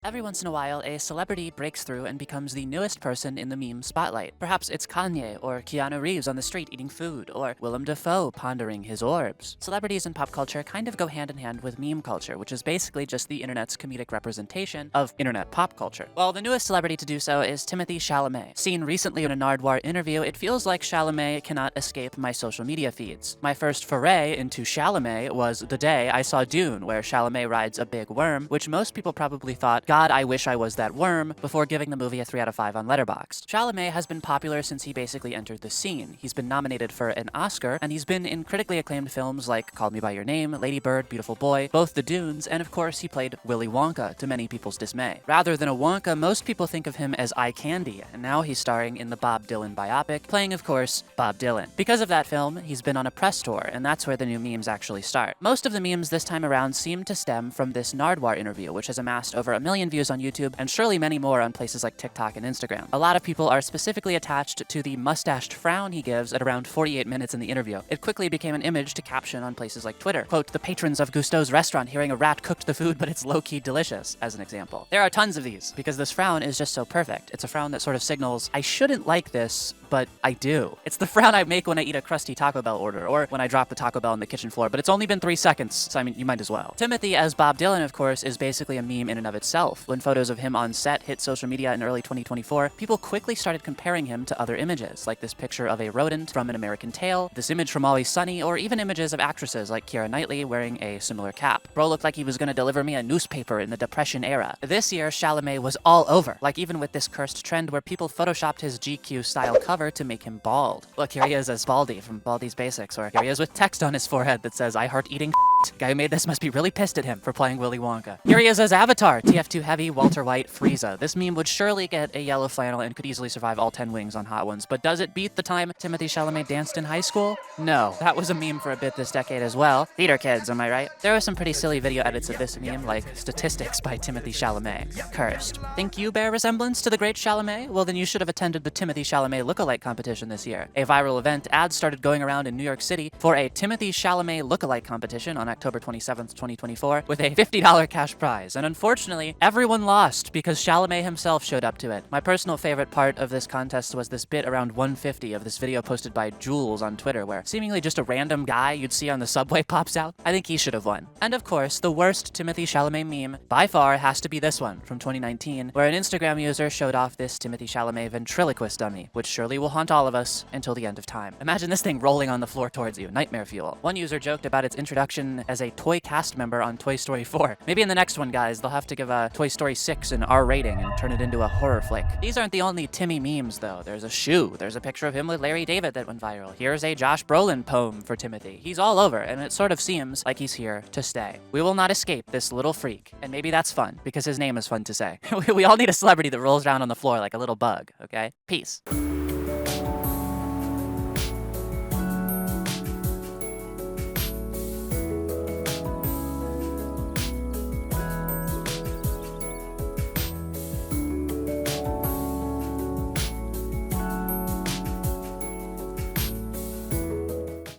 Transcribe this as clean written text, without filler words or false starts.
Every once in a while, a celebrity breaks through and becomes the newest person in the meme spotlight. Perhaps it's Kanye, or Keanu Reeves on the street eating food, or Willem Dafoe pondering his orbs. Celebrities in pop culture kind of go hand in hand with meme culture, which is basically just the internet's comedic representation of internet pop culture. Well, the newest celebrity to do so is Timothée Chalamet. Seen recently in a Nardwuar interview, it feels like Chalamet cannot escape my social media feeds. My first foray into Chalamet was the day I saw Dune, where Chalamet rides a big worm, which most people probably thought, God, I wish I was that worm, before giving the movie a 3 out of 5 on Letterboxd. Chalamet has been popular since he basically entered the scene. He's been nominated for an Oscar, and he's been in critically acclaimed films like Call Me By Your Name, Lady Bird, Beautiful Boy, both the Dunes, and of course he played Willy Wonka, to many people's dismay. Rather than a Wonka, most people think of him as eye candy, and now he's starring in the Bob Dylan biopic, playing, of course, Bob Dylan. Because of that film, he's been on a press tour, and that's where the new memes actually start. Most of the memes this time around seem to stem from this Nardwuar interview, which has amassed over 1 million views on YouTube, and surely many more on places like TikTok and Instagram. A lot of people are specifically attached to the mustached frown he gives at around 48 minutes in the interview. It quickly became an image to caption on places like Twitter. Quote, "The patrons of Gusteau's restaurant hearing a rat cooked the food, but it's low-key delicious," as an example. There are tons of these, because this frown is just so perfect. It's a frown that sort of signals, I shouldn't like this, but I do. It's the frown I make when I eat a crusty Taco Bell order, or when I drop the Taco Bell on the kitchen floor, but it's only been 3 seconds, so I mean, you might as well. Timothy as Bob Dylan, of course, is basically a meme in and of itself. When photos of him on set hit social media in early 2024, people quickly started comparing him to other images, like this picture of a rodent from An American Tail, this image from Always Sunny, or even images of actresses like Keira Knightley wearing a similar cap. Bro looked like he was gonna deliver me a newspaper in the Depression era. This year, Chalamet was all over, like even with this cursed trend where people photoshopped his GQ-style cover to make him bald. Look, here he is as Baldy from Baldy's Basics, or here he is with text on his forehead that says, I heart eating Guy who made this must be really pissed at him for playing Willy Wonka. Here he is as Avatar, TF2 Heavy, Walter White, Frieza. This meme would surely get a yellow flannel and could easily survive all 10 wings on Hot Ones, but does it beat the time Timothée Chalamet danced in high school? No. That was a meme for a bit this decade as well. Theater kids, am I right? There were some pretty silly video edits of this meme, like Statistics by Timothée Chalamet. Cursed. Think you bear resemblance to the great Chalamet? Well, then you should have attended the Timothée Chalamet lookalike competition this year. A viral event, ads started going around in New York City for a Timothée Chalamet lookalike competition on October 27th, 2024, with a $50 cash prize. And unfortunately, everyone lost because Chalamet himself showed up to it. My personal favorite part of this contest was this bit around 150 of this video posted by Jules on Twitter, where seemingly just a random guy you'd see on the subway pops out. I think he should have won. And of course, the worst Timothée Chalamet meme by far has to be this one from 2019, where an Instagram user showed off this Timothée Chalamet ventriloquist dummy, which surely will haunt all of us until the end of time. Imagine this thing rolling on the floor towards you. Nightmare fuel. One user joked about its introduction as a toy cast member on Toy Story 4. Maybe in the next one, guys, they'll have to give Toy Story 6 an R rating and turn it into a horror flick. These aren't the only Timmy memes, though. There's a shoe. There's a picture of him with Larry David that went viral. Here's a Josh Brolin poem for Timothy. He's all over, and it sort of seems like he's here to stay. We will not escape this little freak, and maybe that's fun, because his name is fun to say. We all need a celebrity that rolls around on the floor like a little bug, okay? Peace.